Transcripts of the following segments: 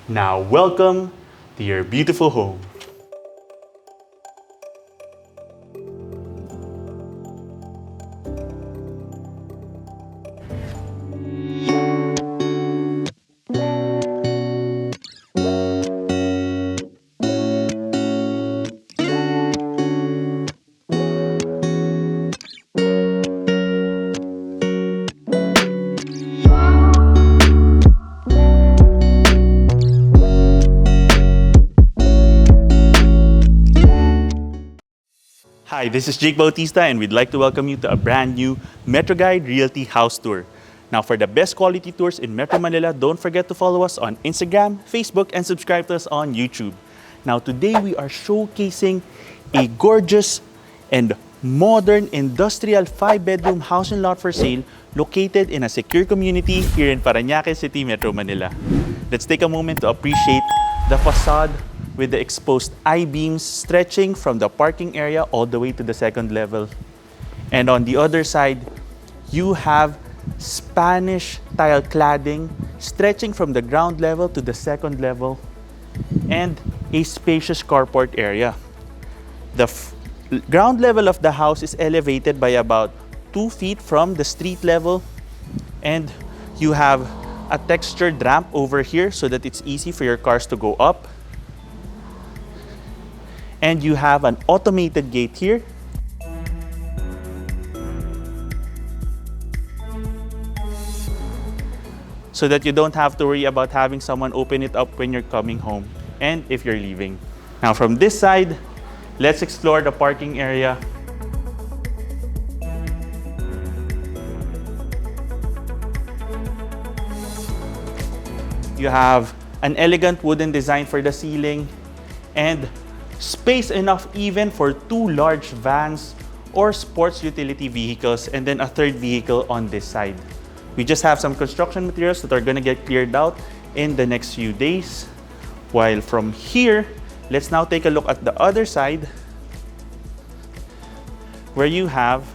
Now welcome to your beautiful home. Hi, this is Jake Bautista and we'd like to welcome you to a brand new MetroGuide Realty house tour. Now for the best quality tours in Metro Manila, don't forget to follow us on Instagram, Facebook, and subscribe to us on YouTube. Now today we are showcasing a gorgeous and modern industrial 5-bedroom house and lot for sale located in a secure community here in Paranaque City, Metro Manila. Let's take a moment to appreciate the facade with the exposed I-beams stretching from the parking area all the way to the second level. And on the other side, you have Spanish tile cladding stretching from the ground level to the second level and a spacious carport area. The ground level of the house is elevated by about 2 feet from the street level, and you have a textured ramp over here so that it's easy for your cars to go up. And you have an automated gate here. So that you don't have to worry about having someone open it up when you're coming home and if you're leaving. Now from this side, let's explore the parking area. You have an elegant wooden design for the ceiling and space enough even for 2 large vans or sports utility vehicles, and then a third vehicle on this side. We just have some construction materials that are going to get cleared out in the next few days. While from here, let's now take a look at the other side where you have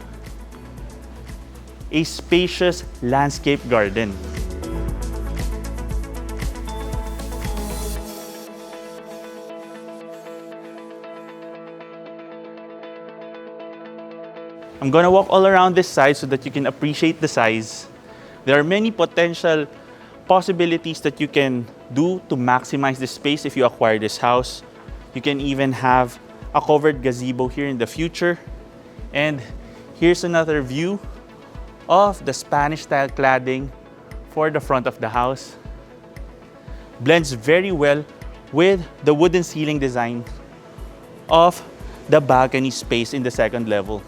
a spacious landscape garden. I'm gonna walk all around this side so that you can appreciate the size. There are many potential possibilities that you can do to maximize the space if you acquire this house. You can even have a covered gazebo here in the future. And here's another view of the Spanish style cladding for the front of the house. Blends very well with the wooden ceiling design of the balcony space in the second level.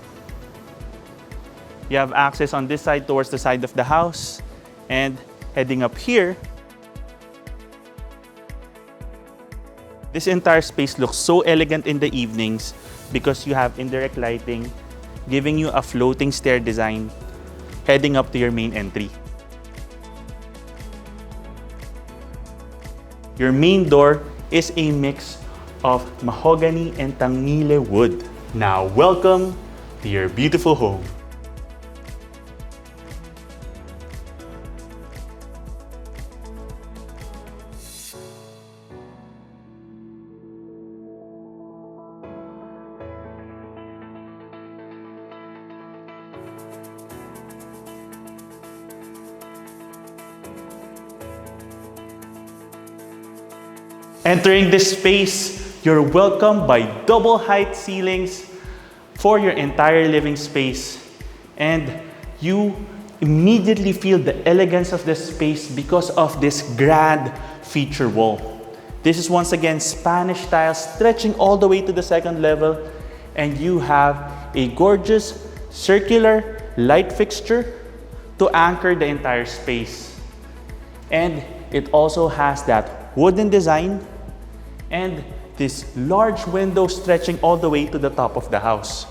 You have access on this side towards the side of the house, and heading up here, this entire space looks so elegant in the evenings because you have indirect lighting giving you a floating stair design heading up to your main entry. Your main door is a mix of mahogany and tangile wood. Now welcome to your beautiful home. Entering this space, you're welcomed by double height ceilings for your entire living space, and you immediately feel the elegance of this space because of this grand feature wall. This is once again Spanish style stretching all the way to the second level, and you have a gorgeous circular light fixture to anchor the entire space. And it also has that wooden design and this large window stretching all the way to the top of the house.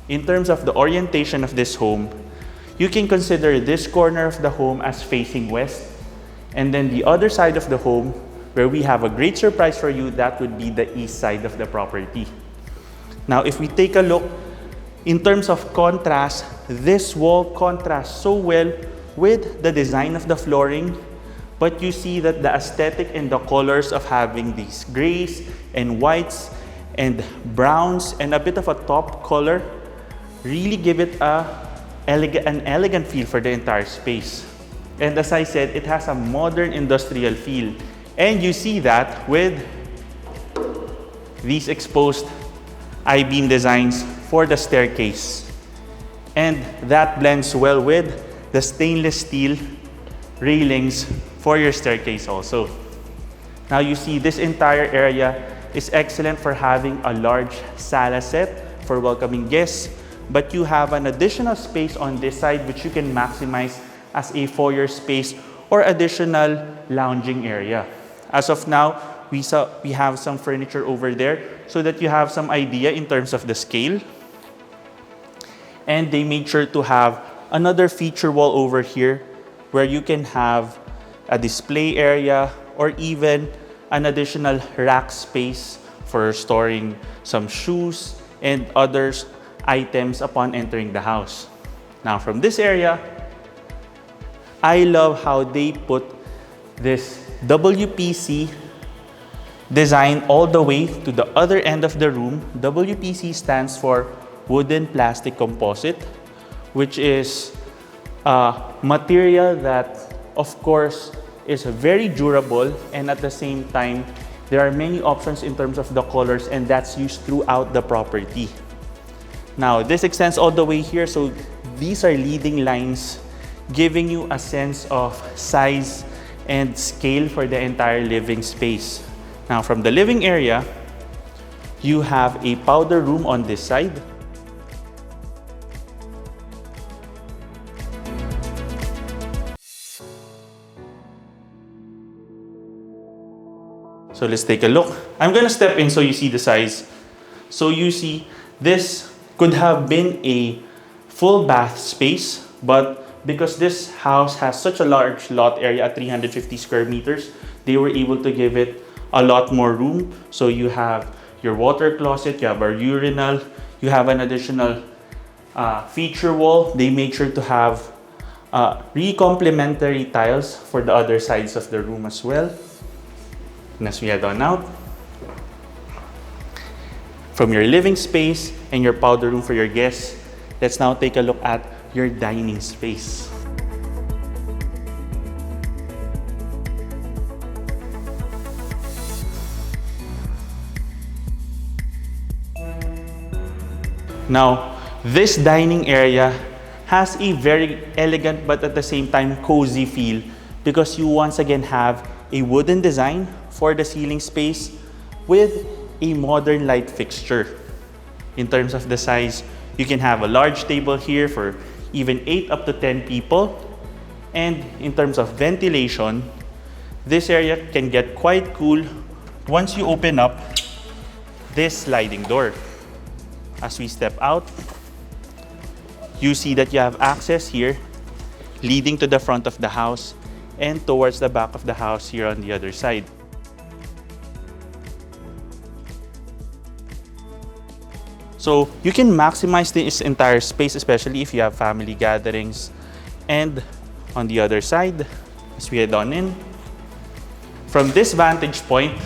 In terms of the orientation of this home, you can consider this corner of the home as facing west, and then the other side of the home, where we have a great surprise for you, that would be the east side of the property. Now, if we take a look, in terms of contrast, this wall contrasts so well with the design of the flooring, but you see that the aesthetic and the colors of having these grays and whites and browns and a bit of a top color really give it an elegant feel for the entire space. And as I said, it has a modern industrial feel. And you see that with these exposed I-beam designs for the staircase. And that blends well with the stainless steel railings for your staircase also. Now you see this entire area is excellent for having a large sala set for welcoming guests, but you have an additional space on this side which you can maximize as a foyer space or additional lounging area. As of now, we have some furniture over there so that you have some idea in terms of the scale. And they made sure to have another feature wall over here where you can have a display area or even an additional rack space for storing some shoes and other items upon entering the house. Now from this area, I love how they put this WPC design all the way to the other end of the room. WPC stands for wooden plastic composite, which is a material that of course is very durable, and at the same time there are many options in terms of the colors, and that's used throughout the property. Now this extends all the way here, so these are leading lines giving you a sense of size and scale for the entire living space. Now from the living area, you have a powder room on this side. So let's take a look. I'm gonna step in so you see the size. So you see this could have been a full bath space, but because this house has such a large lot area at 350 square meters, they were able to give it a lot more room. So you have your water closet, you have a urinal, you have an additional feature wall. They make sure to have really complementary tiles for the other sides of the room as well. And as we head on out, from your living space and your powder room for your guests, let's now take a look at your dining space. Now, this dining area has a very elegant but at the same time cozy feel because you once again have a wooden design for the ceiling space with a modern light fixture. In terms of the size, you can have a large table here for even 8 up to 10 people. And in terms of ventilation, this area can get quite cool once you open up this sliding door. As we step out, you see that you have access here leading to the front of the house and towards the back of the house here on the other side. So you can maximize this entire space, especially if you have family gatherings. And on the other side, as we head on in, from this vantage point,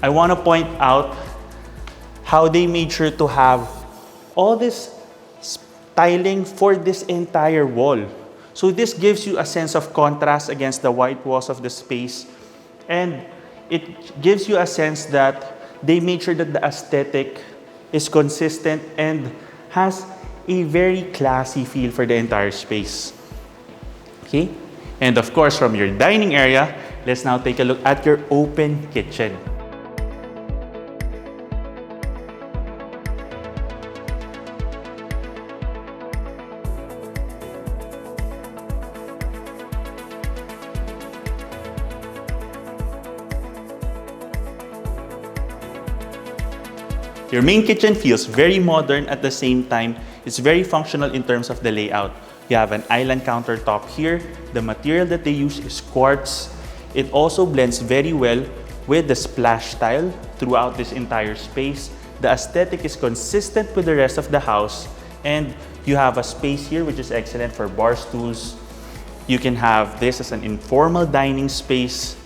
I want to point out how they made sure to have all this tiling for this entire wall. So this gives you a sense of contrast against the white walls of the space, and it gives you a sense that they made sure that the aesthetic is consistent and has a very classy feel for the entire space. Okay? And of course, from your dining area, let's now take a look at your open kitchen. Your main kitchen feels very modern at the same time. It's very functional in terms of the layout. You have an island countertop here. The material that they use is quartz. It also blends very well with the splash tile throughout this entire space. The aesthetic is consistent with the rest of the house, and you have a space here which is excellent for bar stools You can have this as an informal dining space.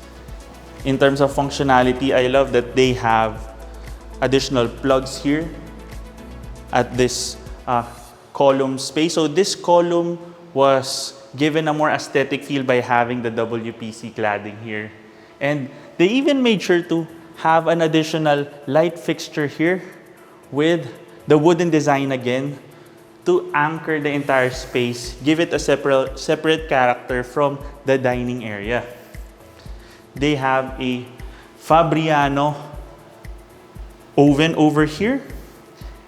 In terms of functionality, I love that they have additional plugs here at this column space. So this column was given a more aesthetic feel by having the WPC cladding here. And they even made sure to have an additional light fixture here with the wooden design again to anchor the entire space, give it a separate character from the dining area. They have a Fabriano oven over here,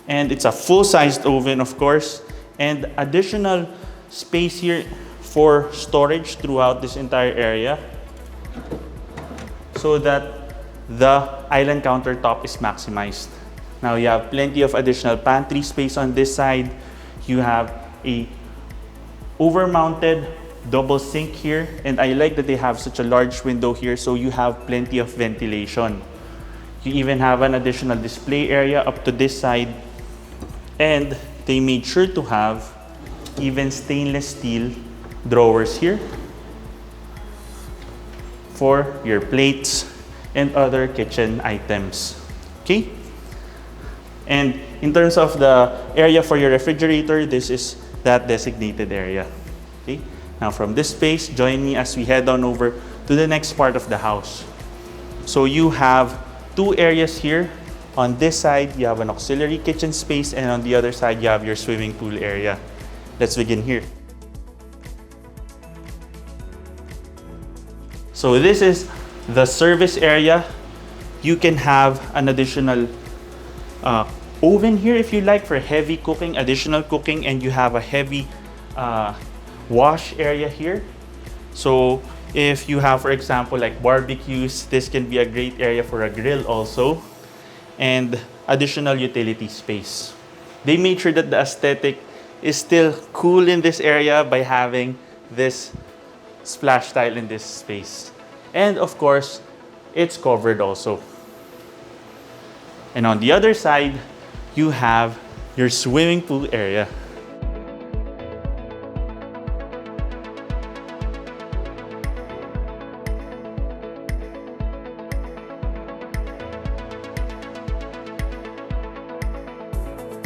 and it's a full-sized oven, of course, and additional space here for storage throughout this entire area so that the island countertop is maximized. Now you have plenty of additional pantry space on this side. You have a over-mounted double sink here, and I like that they have such a large window here so you have plenty of ventilation. You even have an additional display area up to this side, and they made sure to have even stainless steel drawers here for your plates and other kitchen items. Okay? And in terms of the area for your refrigerator, this is that designated area. Okay? Now from this space, join me as we head on over to the next part of the house. So you have two areas here. On this side, you have an auxiliary kitchen space, and on the other side, you have your swimming pool area. Let's begin here. So this is the service area. You can have an additional oven here if you like for heavy cooking, additional cooking, and you have a heavy wash area here. So if you have, for example, like barbecues, this can be a great area for a grill also, and additional utility space. They made sure that the aesthetic is still cool in this area by having this splash tile in this space. And of course, it's covered also. And on the other side, you have your swimming pool area.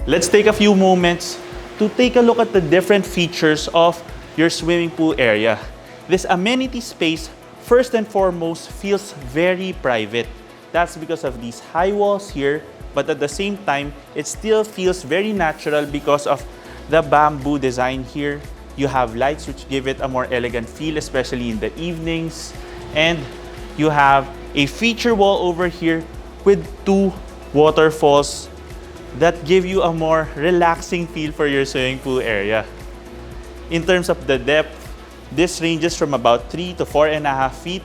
Let's take a few moments to take a look at the different features of your swimming pool area. This amenity space, first and foremost, feels very private. That's because of these high walls here, but at the same time, it still feels very natural because of the bamboo design here. You have lights which give it a more elegant feel, especially in the evenings. And you have a feature wall over here with two waterfalls that give you a more relaxing feel for your swimming pool area. In terms of the depth, this ranges from about 3 to 4.5 feet.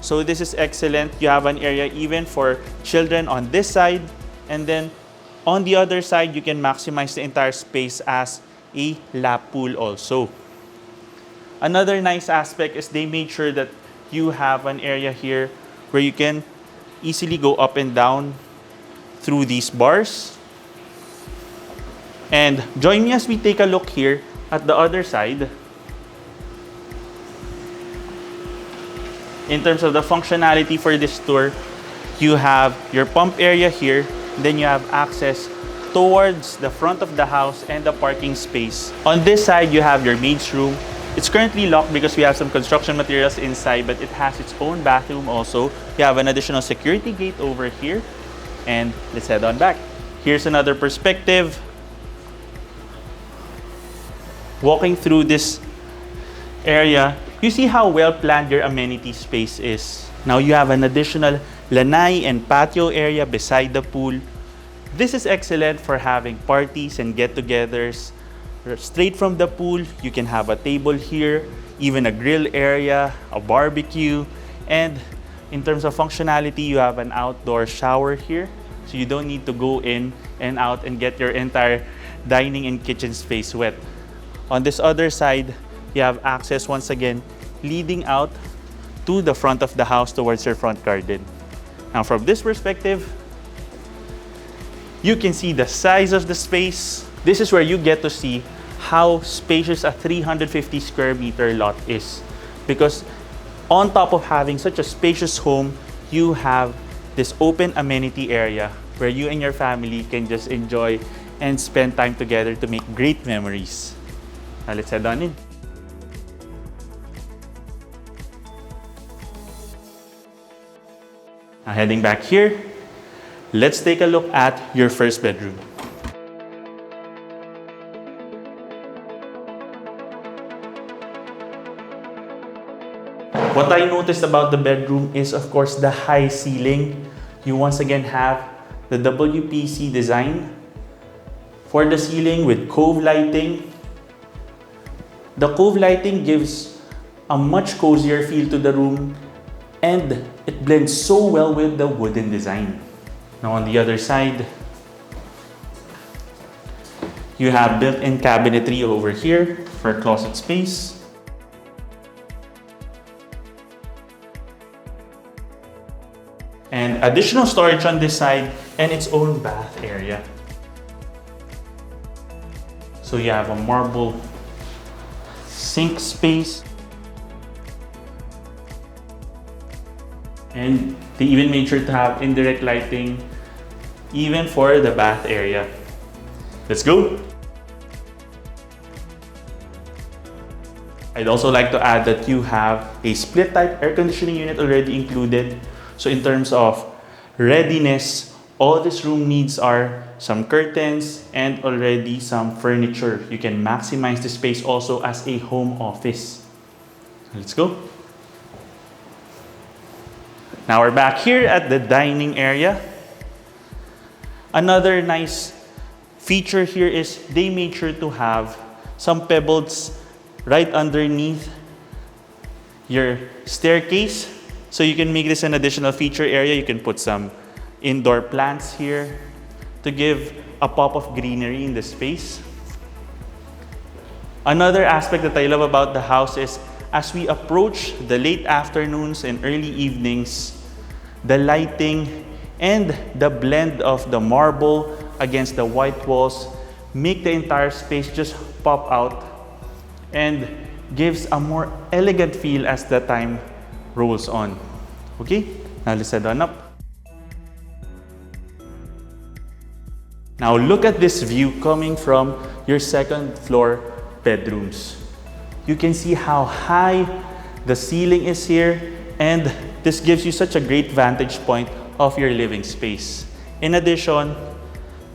So this is excellent. You have an area even for children on this side. And then on the other side, you can maximize the entire space as a lap pool also. Another nice aspect is they made sure that you have an area here where you can easily go up and down through these bars. And join me as we take a look here at the other side. In terms of the functionality for this tour, you have your pump area here, then you have access towards the front of the house and the parking space. On this side, you have your maid's room. It's currently locked because we have some construction materials inside, but it has its own bathroom also. You have an additional security gate over here. And let's head on back. Here's another perspective. Walking through this area, you see how well planned your amenity space is. Now you have an additional lanai and patio area beside the pool. This is excellent for having parties and get-togethers. Straight from the pool, you can have a table here, even a grill area, a barbecue, and in terms of functionality, you have an outdoor shower here, so you don't need to go in and out and get your entire dining and kitchen space wet. On this other side, you have access once again leading out to the front of the house towards your front garden. Now from this perspective, you can see the size of the space. This is where you get to see how spacious a 350 square meter lot is. Because on top of having such a spacious home, you have this open amenity area where you and your family can just enjoy and spend time together to make great memories. Now let's head on in. Now heading back here, let's take a look at your first bedroom. What I noticed about the bedroom is, of course, the high ceiling. You once again have the WPC design for the ceiling with cove lighting. The cove lighting gives a much cozier feel to the room, and it blends so well with the wooden design. Now on the other side, you have built-in cabinetry over here for closet space. And additional storage on this side and its own bath area. So you have a marble sink space. And they even made sure to have indirect lighting even for the bath area. Let's go! I'd also like to add that you have a split type air conditioning unit already included. So in terms of readiness, all this room needs are some curtains and already some furniture. You can maximize the space also as a home office. Let's go. Now we're back here at the dining area. Another nice feature here is they made sure to have some pebbles right underneath your staircase. So you can make this an additional feature area. You can put some indoor plants here to give a pop of greenery in the space. Another aspect that I love about the house is as we approach the late afternoons and early evenings, the lighting and the blend of the marble against the white walls make the entire space just pop out and gives a more elegant feel as the time rolls on. Okay, now let's head on up. Now look at this view coming from your second floor bedrooms. You can see how high the ceiling is here, and this gives you such a great vantage point of your living space. In addition,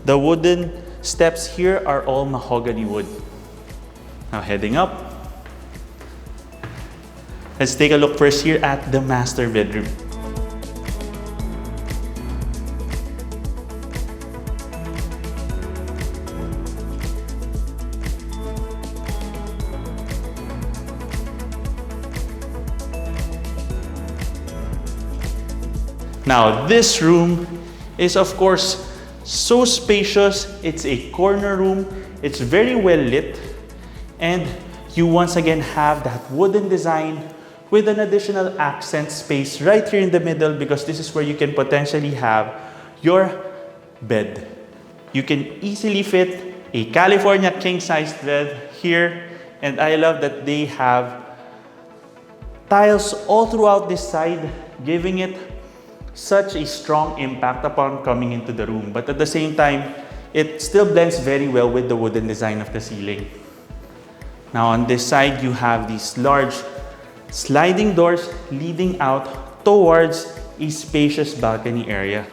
the wooden steps here are all mahogany wood. Now heading up, let's take a look first here at the master bedroom. Now this room is of course so spacious. It's a corner room. It's very well lit, and you once again have that wooden design with an additional accent space right here in the middle, because this is where you can potentially have your bed. You can easily fit a California king-sized bed here, and I love that they have tiles all throughout this side, giving it such a strong impact upon coming into the room. But at the same time, it still blends very well with the wooden design of the ceiling. Now on this side, you have these large sliding doors leading out towards a spacious balcony area.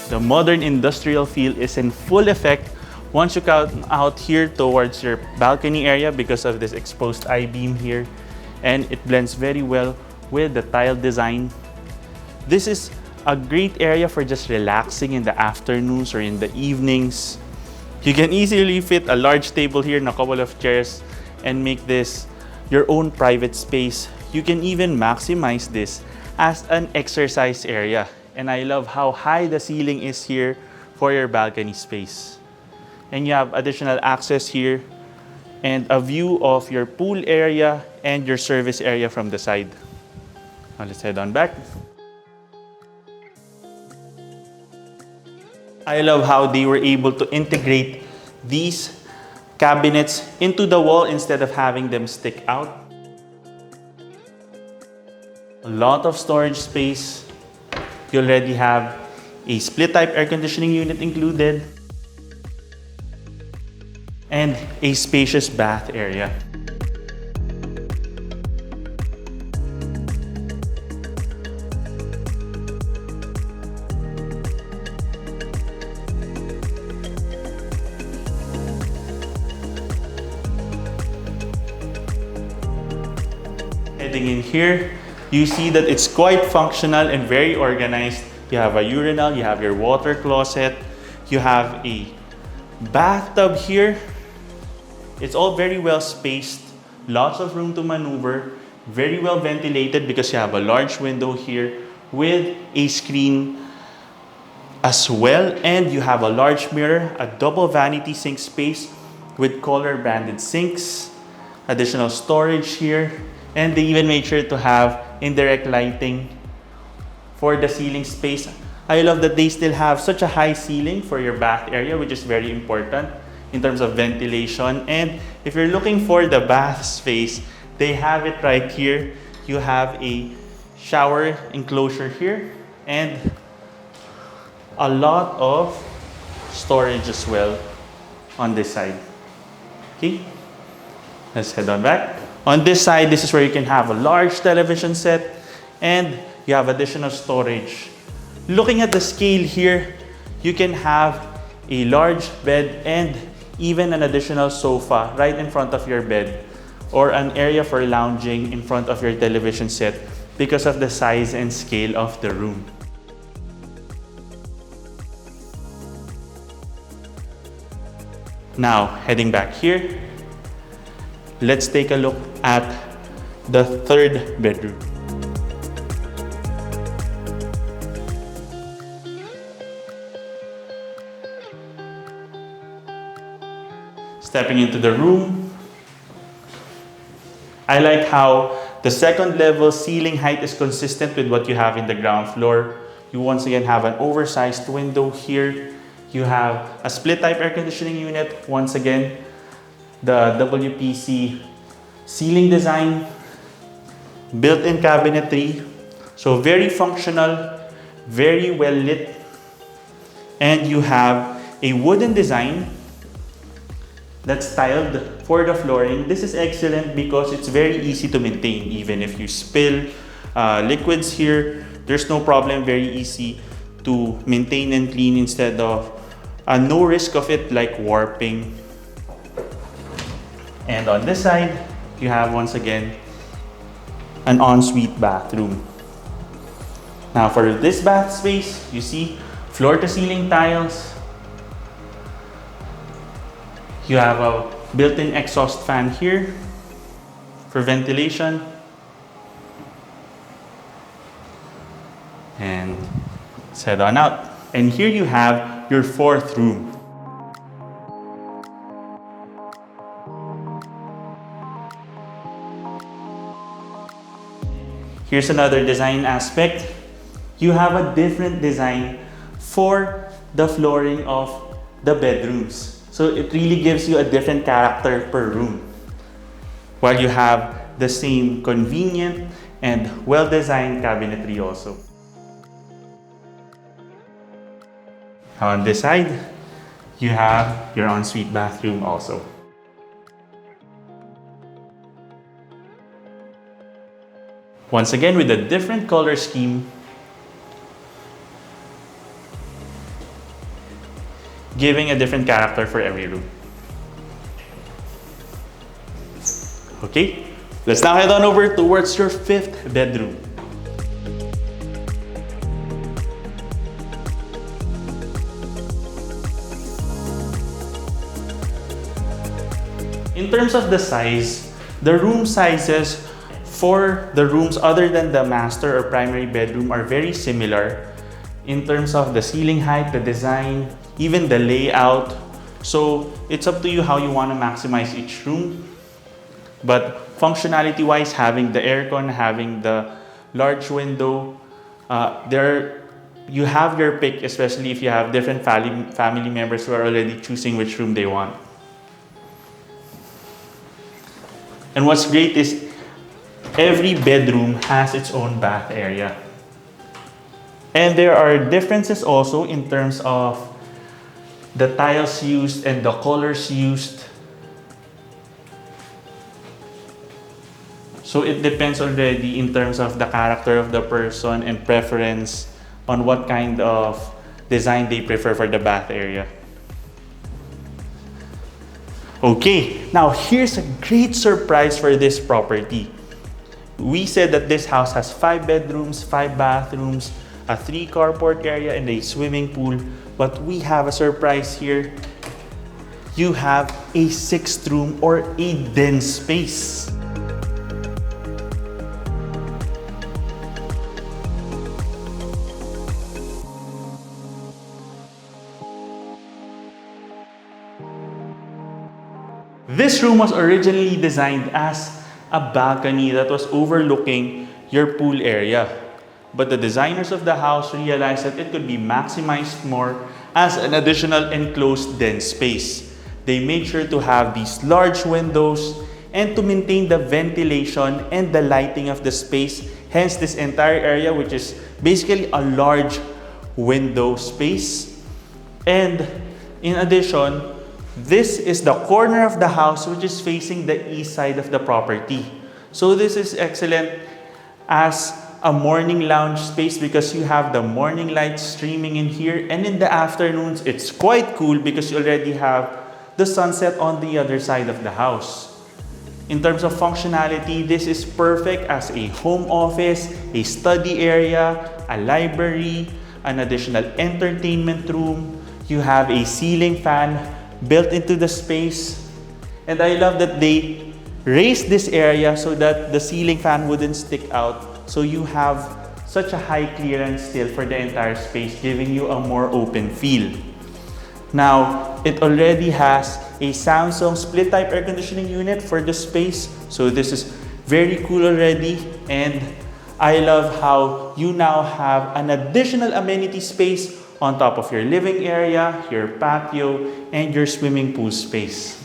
The modern industrial feel is in full effect once you come out here towards your balcony area because of this exposed I-beam here, and it blends very well with the tile design. This is a great area for just relaxing in the afternoons or in the evenings. You can easily fit a large table here and a couple of chairs and make this your own private space. You can even maximize this as an exercise area. And I love how high the ceiling is here for your balcony space. And you have additional access here and a view of your pool area and your service area from the side. Now let's head on back. I love how they were able to integrate these cabinets into the wall instead of having them stick out. A lot of storage space. You already have a split type air conditioning unit included and a spacious bath area. Heading in here, you see that it's quite functional and very organized. You have a urinal, you have your water closet, you have a bathtub here. It's all very well spaced, lots of room to maneuver, very well ventilated because you have a large window here with a screen as well, and you have a large mirror, a double vanity sink space with color branded sinks, additional storage here, and they even made sure to have indirect lighting for the ceiling space. I love that they still have such a high ceiling for your bath area, which is very important in terms of ventilation. And if you're looking for the bath space, they have it right here. You have a shower enclosure here and a lot of storage as well on this side. Okay, let's head on back. On this side, this is where you can have a large television set and you have additional storage. Looking at the scale here, you can have a large bed and even an additional sofa right in front of your bed, or an area for lounging in front of your television set because of the size and scale of the room. Now, heading back here, let's take a look at the third bedroom. Stepping into the room, I like how the second level ceiling height is consistent with what you have in the ground floor. You once again have an oversized window here. You have a split type air conditioning unit. Once again, the WPC ceiling design, built-in cabinetry. So very functional, very well lit. And you have a wooden design that's tiled for the flooring. This is excellent because it's very easy to maintain. Even if you spill liquids here, there's no problem, very easy to maintain and clean instead of no risk of it like warping. And on this side, you have once again an ensuite bathroom. Now for this bath space, you see floor to ceiling tiles. You have a built-in exhaust fan here for ventilation. And let's head on out. And here you have your fourth room. Here's another design aspect. You have a different design for the flooring of the bedrooms. So it really gives you a different character per room. While you have the same convenient and well-designed cabinetry also. On this side, you have your ensuite bathroom also. Once again, with a different color scheme, giving a different character for every room. Okay, let's now head on over towards your fifth bedroom. In terms of the size, the room sizes for the rooms other than the master or primary bedroom are very similar in terms of the ceiling height, the design, even the layout. So it's up to you how you want to maximize each room. But functionality wise, having the aircon, having the large window, you have your pick, especially if you have different family members who are already choosing which room they want. And what's great is every bedroom has its own bath area. And there are differences also in terms of the tiles used and the colors used. So it depends already in terms of the character of the person and preference on what kind of design they prefer for the bath area. Okay, now here's a great surprise for this property. We said that this house has 5 bedrooms, 5 bathrooms, a 3 carport area, and a swimming pool. But we have a surprise here. You have a 6th room or a den space. This room was originally designed as a balcony that was overlooking your pool area. But the designers of the house realized that it could be maximized more as an additional enclosed den space. They made sure to have these large windows and to maintain the ventilation and the lighting of the space. Hence this entire area, which is basically a large window space. And in addition, this is the corner of the house which is facing the east side of the property. So this is excellent as a morning lounge space because you have the morning light streaming in here, and in the afternoons it's quite cool because you already have the sunset on the other side of the house. In terms of functionality, this is perfect as a home office, a study area, a library, an additional entertainment room. You have a ceiling fan built into the space, and I love that they raised this area so that the ceiling fan wouldn't stick out, so you have such a high clearance still for the entire space, giving you a more open feel. Now it already has a Samsung split type air conditioning unit for the space, so this is very cool already. And I love how you now have an additional amenity space on top of your living area, your patio, and your swimming pool space.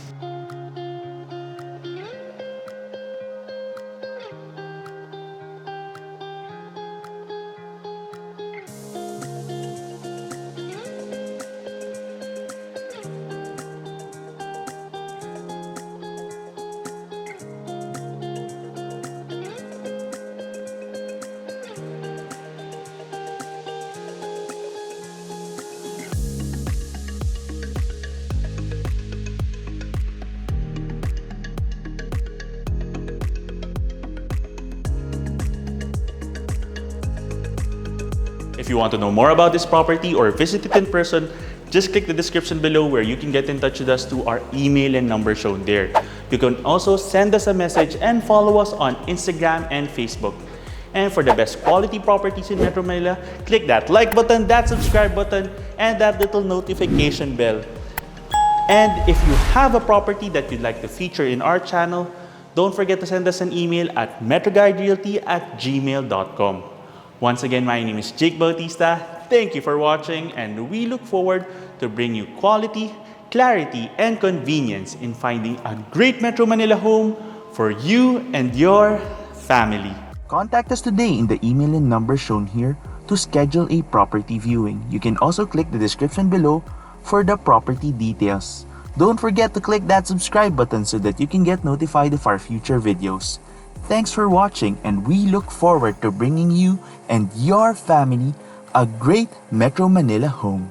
If you want to know more about this property or visit it in person, just click the description below where you can get in touch with us through our email and number shown there. You can also send us a message and follow us on Instagram and Facebook. And for the best quality properties in Metro Manila, click that like button, that subscribe button, and that little notification bell. And if you have a property that you'd like to feature in our channel, don't forget to send us an email at metroguiderealty@gmail.com. Once again, my name is Jake Bautista. Thank you for watching, and we look forward to bring you quality, clarity, and convenience in finding a great Metro Manila home for you and your family. Contact us today in the email and number shown here to schedule a property viewing. You can also click the description below for the property details. Don't forget to click that subscribe button so that you can get notified of our future videos. Thanks for watching, and we look forward to bringing you and your family a great Metro Manila home.